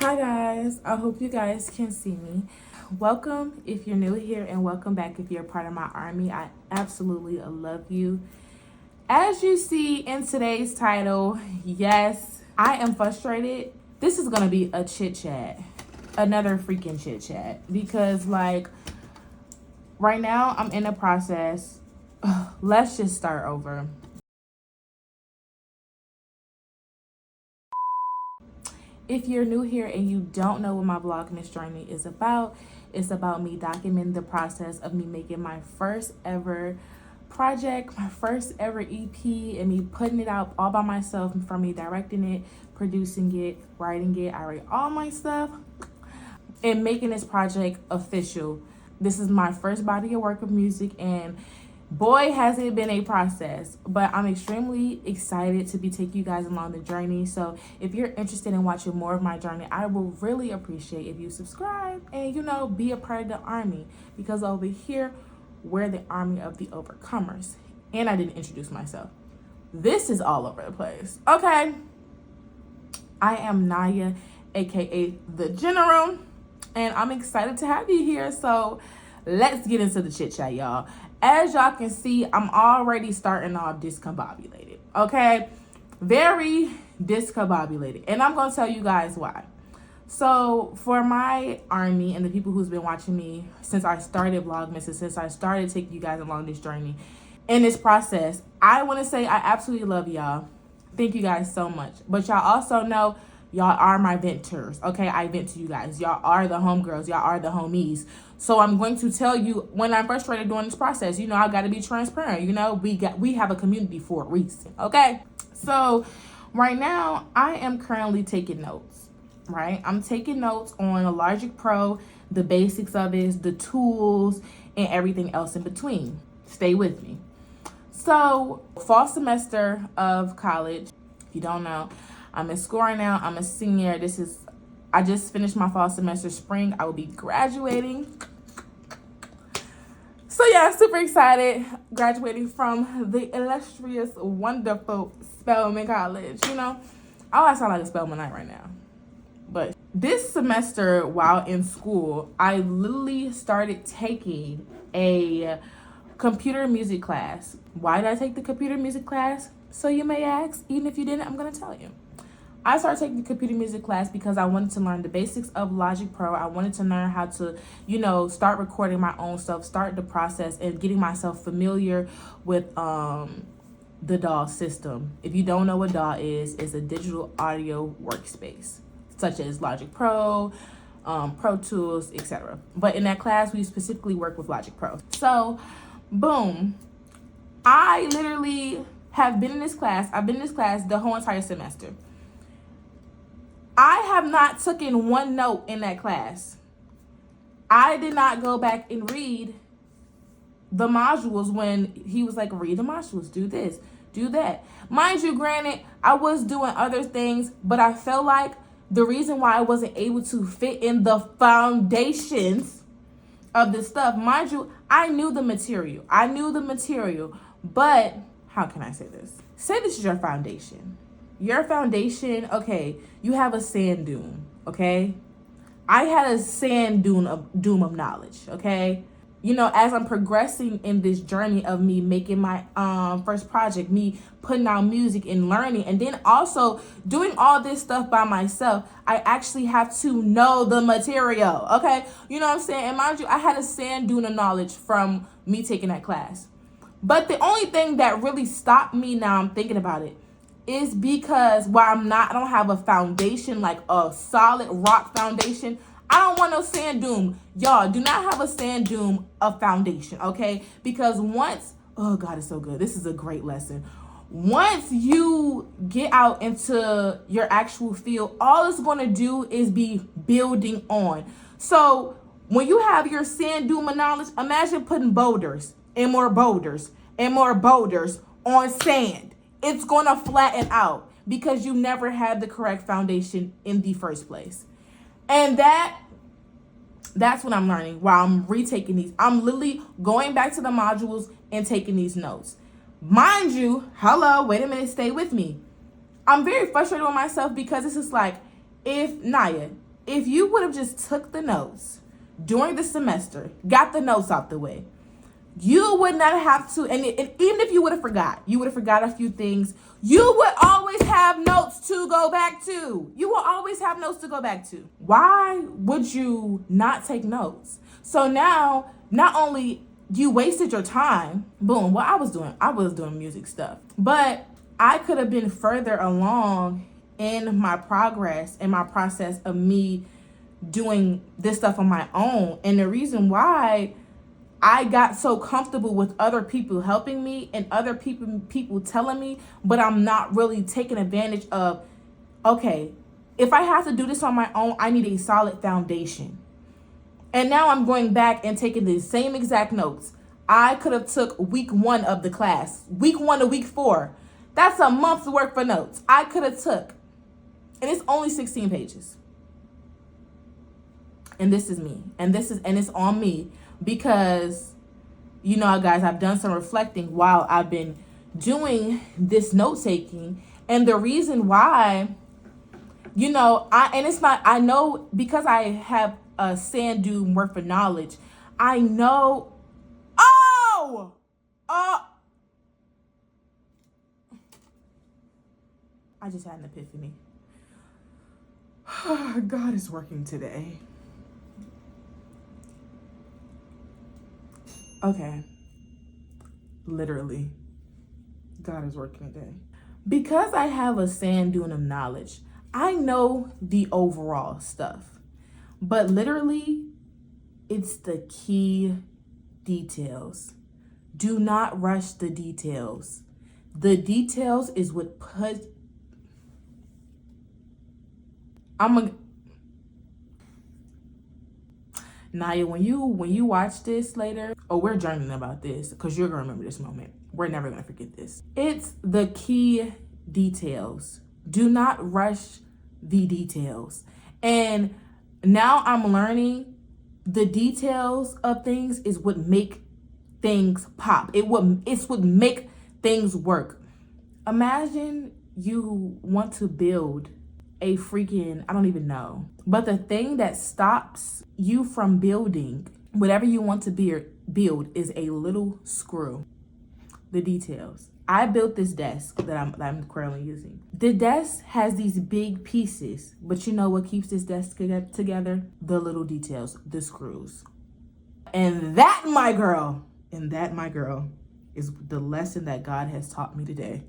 Hi guys, I hope you guys can see me. Welcome if you're new here, and welcome back if you're part of my army. I absolutely love you. As you see in today's title, yes, I am frustrated. This is gonna be a chit chat, another freaking chit chat, because like right now I'm in a process. Let's just start over. If you're new here and you don't know what my Vlogmas journey is about, it's about me documenting the process of me making my first ever project, my first ever EP, and me putting it out all by myself, from me directing it, producing it, writing it. I write all my stuff and making this project official. This is my first body of work of music, and boy has it been a process, but I'm extremely excited to be taking you guys along the journey. So if you're interested in watching more of my journey, I will really appreciate if you subscribe and be a part of the army, because over here we're the army of the overcomers. And I didn't introduce myself. This is all over the place. Okay, I am Naya, aka the General, and I'm excited to have you here. So let's get into the chit chat, y'all. As y'all can see, I'm already starting off discombobulated. Okay, very discombobulated, and I'm gonna tell you guys why. So for my army and the people who's been watching me since I started Vlogmas and since I started taking you guys along this journey in this process, I want to say I absolutely love y'all. Thank you guys so much. But y'all also know y'all are my venters. Okay, I vent to you guys. Y'all are the homegirls. Y'all are the homies. So I'm going to tell you when I'm frustrated during this process. I got to be transparent. We have a community for a reason. Okay, so right now I am currently taking notes. Right, I'm taking notes on Logic Pro, the basics of it, the tools, and everything else in between. Stay with me. So, fall semester of college. If you don't know, I'm in school right now. I'm a senior. I just finished my fall semester. Spring, I will be graduating. So yeah, super excited. Graduating from the illustrious, wonderful Spelman College. I sound like a Spelmanite right now. But this semester, while in school, I literally started taking a computer music class. Why did I take the computer music class? So you may ask. Even if you didn't, I'm going to tell you. I started taking the computer music class because I wanted to learn the basics of Logic Pro. I wanted to learn how to, start recording my own stuff, start the process, and getting myself familiar with the DAW system. If you don't know what DAW is, it's a digital audio workspace, such as Logic Pro, Pro Tools, etc. But in that class, we specifically work with Logic Pro. So, boom. I literally have been in this class. I've been in this class the whole entire semester. I have not taken one note in that class. I did not go back and read the modules when he was like, read the modules, do this, do that. Mind you, granted, I was doing other things, but I felt like the reason why I wasn't able to fit in the foundations of this stuff, mind you, I knew the material. But how can I say this? Say this is your foundation. Your foundation, okay, you have a sand dune, okay? I had a sand dune of knowledge, okay? As I'm progressing in this journey of me making my first project, me putting out music and learning, and then also doing all this stuff by myself, I actually have to know the material, okay? You know what I'm saying? And mind you, I had a sand dune of knowledge from me taking that class. But the only thing that really stopped me, now I'm thinking about it, is because while I don't have a foundation, like a solid rock foundation, I don't want no sand dune. Y'all, do not have a sand dune of foundation, okay? Because oh God, it's so good. This is a great lesson. Once you get out into your actual field, all it's going to do is be building on. So when you have your sand dune of knowledge, imagine putting boulders and more boulders and more boulders on sand. It's going to flatten out because you never had the correct foundation in the first place. And that's what I'm learning while I'm retaking these. I'm literally going back to the modules and taking these notes. Mind you, hello, wait a minute, stay with me. I'm very frustrated with myself because it's just like, if Naya, if you would have just took the notes during the semester, got the notes out the way, you would not have to, and even if you would have forgot a few things, you would always have notes to go back to. You will always have notes to go back to. Why would you not take notes? So now, not only you wasted your time, boom, what I was doing music stuff, but I could have been further along in my progress, in my process of me doing this stuff on my own. And the reason why I got so comfortable with other people helping me and other people telling me, but I'm not really taking advantage of, okay, if I have to do this on my own, I need a solid foundation. And now I'm going back and taking the same exact notes. I could have took week 1 of the class, week 1 to week 4. That's a month's worth of notes I could have took. And it's only 16 pages. And this is me. And it's on me. Because, you know, guys, I've done some reflecting while I've been doing this note taking. And the reason why, you know, I know because I have a sand dune worth of knowledge, I know, I just had an epiphany. God is working today. Okay. Literally. God is working today. Because I have a sand dune of knowledge, I know the overall stuff. But literally, it's the key details. Do not rush the details. The details is what Naya, when you watch this later, we're journaling about this because you're gonna remember this moment. We're never gonna forget this. It's the key details. Do not rush the details. And now I'm learning the details of things is what make things pop. It's what make things work. Imagine you want to build a freaking, I don't even know. But the thing that stops you from building whatever you want to build is a little screw. The details. I built this desk that I'm currently using. The desk has these big pieces, but you know what keeps this desk together? The little details, the screws. And that, my girl, is the lesson that God has taught me today.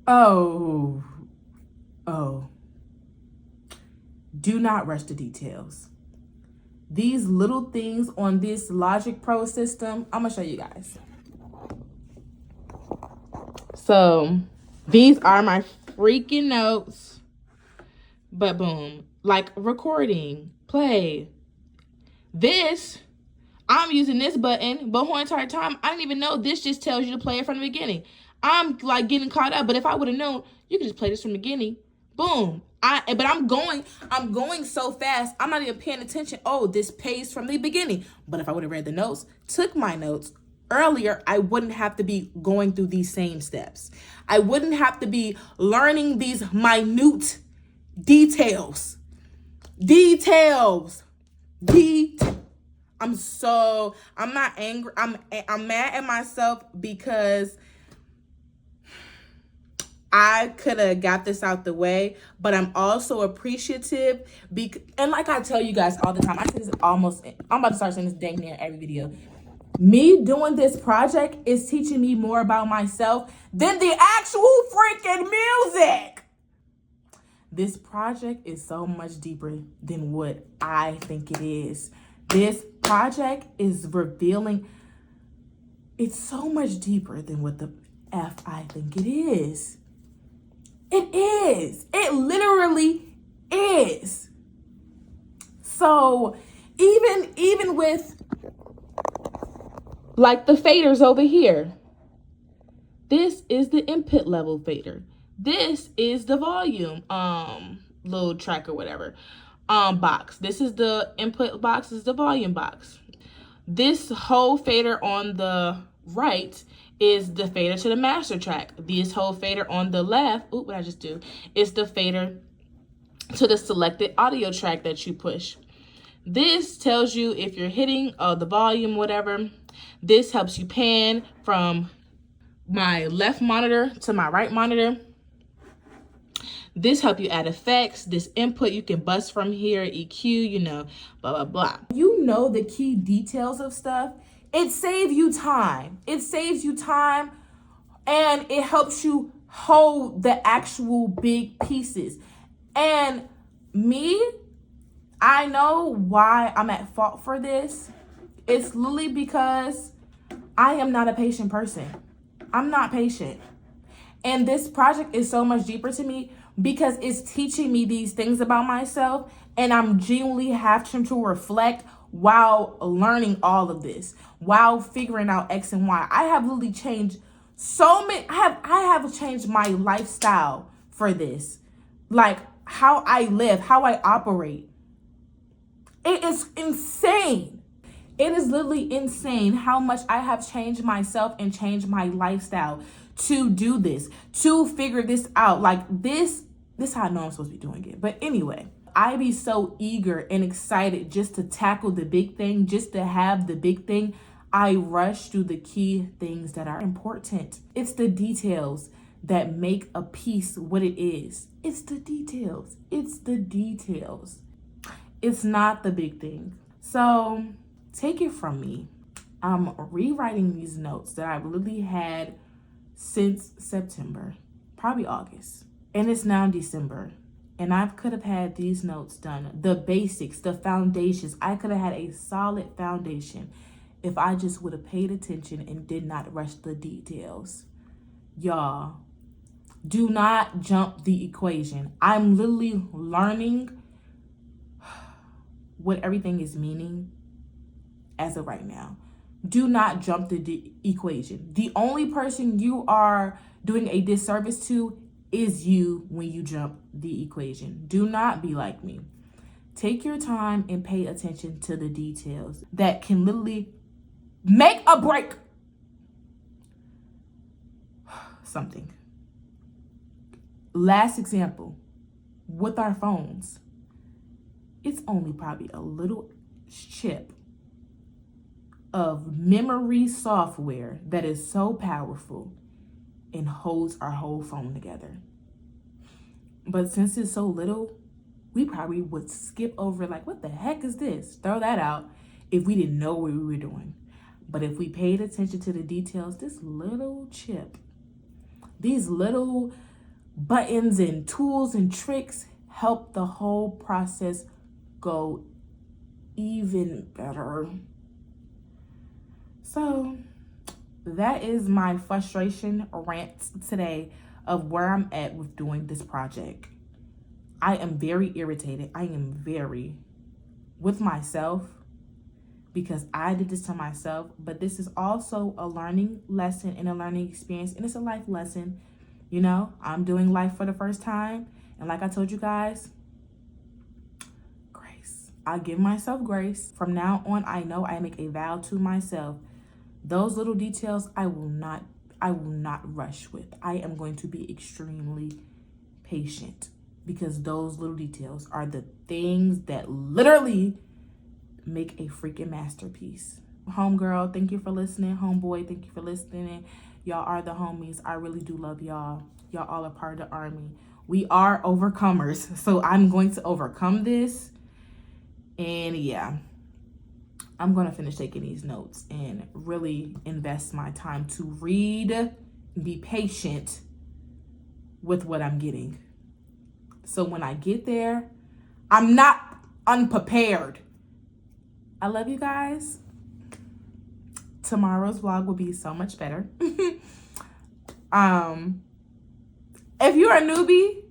Oh. Do not rush the details. These little things on this Logic Pro system, I'm gonna show you guys. So these are my freaking notes. But boom, like recording, play. This, I'm using this button, but the whole entire time, I didn't even know this just tells you to play it from the beginning. I'm like getting caught up, but if I would have known, you could just play this from the beginning. Boom. But I'm going so fast, I'm not even paying attention. Oh, this pays from the beginning. But if I would have read the notes, took my notes earlier, I wouldn't have to be going through these same steps. I wouldn't have to be learning these minute details. I'm not angry. I'm mad at myself because I could have got this out the way, but I'm also appreciative and like I tell you guys all the time, I say this I'm about to start saying this dang near every video. Me doing this project is teaching me more about myself than the actual freaking music. This project is so much deeper than what I think it is. This project is revealing, it's so much deeper than what the F I think it is. It is. It literally is. So even with like the faders over here, this is the input level fader. This is the volume little track or whatever box. This is the input box, this is the volume box. This whole fader on the right is the fader to the master track. This whole fader on the left, what did I just do? It's the fader to the selected audio track that you push. This tells you if you're hitting the volume, whatever. This helps you pan from my left monitor to my right monitor. This help you add effects. This input you can bust from here, EQ, you know, blah, blah, blah. You know the key details of stuff. It saves you time. It saves you time, and it helps you hold the actual big pieces. And me, I know why I'm at fault for this. It's literally because I am not a patient person. I'm not patient. And this project is so much deeper to me because it's teaching me these things about myself, and I'm genuinely having to reflect while learning all of this, while figuring out X and Y. I have literally changed so many. I have changed my lifestyle for this, like how I live, how I operate. It is insane. It is literally insane how much I have changed myself and changed my lifestyle to do this, to figure this out. Like this is how I know I'm supposed to be doing it. But anyway, I be so eager and excited just to tackle the big thing, just to have the big thing. I rush through the key things that are important. It's the details that make a piece what it is. It's the details. It's the details. It's not the big thing. So take it from me. I'm rewriting these notes that I've literally had since September, probably August. And it's now December. And I could have had these notes done. The basics, the foundations. I could have had a solid foundation if I just would have paid attention and did not rush the details. Y'all, do not jump the equation. I'm literally learning what everything is meaning as of right now. Do not jump the equation. The only person you are doing a disservice to is you when you jump the equation. Do not be like me. Take your time and pay attention to the details that can literally make or break something. Last example, with our phones. It's only probably a little chip of memory software that is so powerful and holds our whole phone together. But since it's so little, we probably would skip over like, what the heck is this? Throw that out if we didn't know what we were doing. But if we paid attention to the details, this little chip, these little buttons and tools and tricks help the whole process go even better. So that is my frustration rant today of where I'm at with doing this project. I am very irritated. I am very with myself because I did this to myself, but this is also a learning lesson and a learning experience, and it's a life lesson. You know, I'm doing life for the first time, and like I told you guys, grace. I give myself grace. From now on, I know I make a vow to myself. Those little details I will not rush with. I am going to be extremely patient because those little details are the things that literally make a freaking masterpiece. Homegirl, thank you for listening. Homeboy, thank you for listening. Y'all are the homies. I really do love y'all. Y'all all are part of the army. We are overcomers. So I'm going to overcome this. And yeah, I'm going to finish taking these notes and really invest my time to read, be patient with what I'm getting. So when I get there, I'm not unprepared. I love you guys. Tomorrow's vlog will be so much better. If you're a newbie,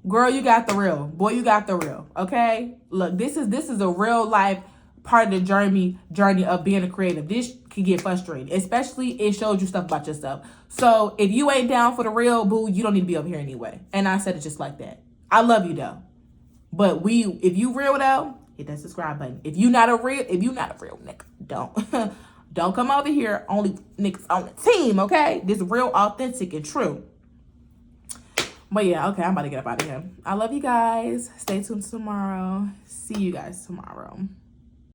girl, you got the real. Boy, you got the real. Okay? Look, this is a real life part of the journey of being a creative. This can get frustrating, especially it shows you stuff about yourself. So if you ain't down for the real, boo, you don't need to be up here anyway. And I said it just like that. I love you though. But if you real though, hit that subscribe button. If you not a real nigga, don't come over here. Only niggas on the team, okay? This real, authentic, and true. But yeah, okay, I'm about to get up out of here. I love you guys. Stay tuned tomorrow. See you guys tomorrow.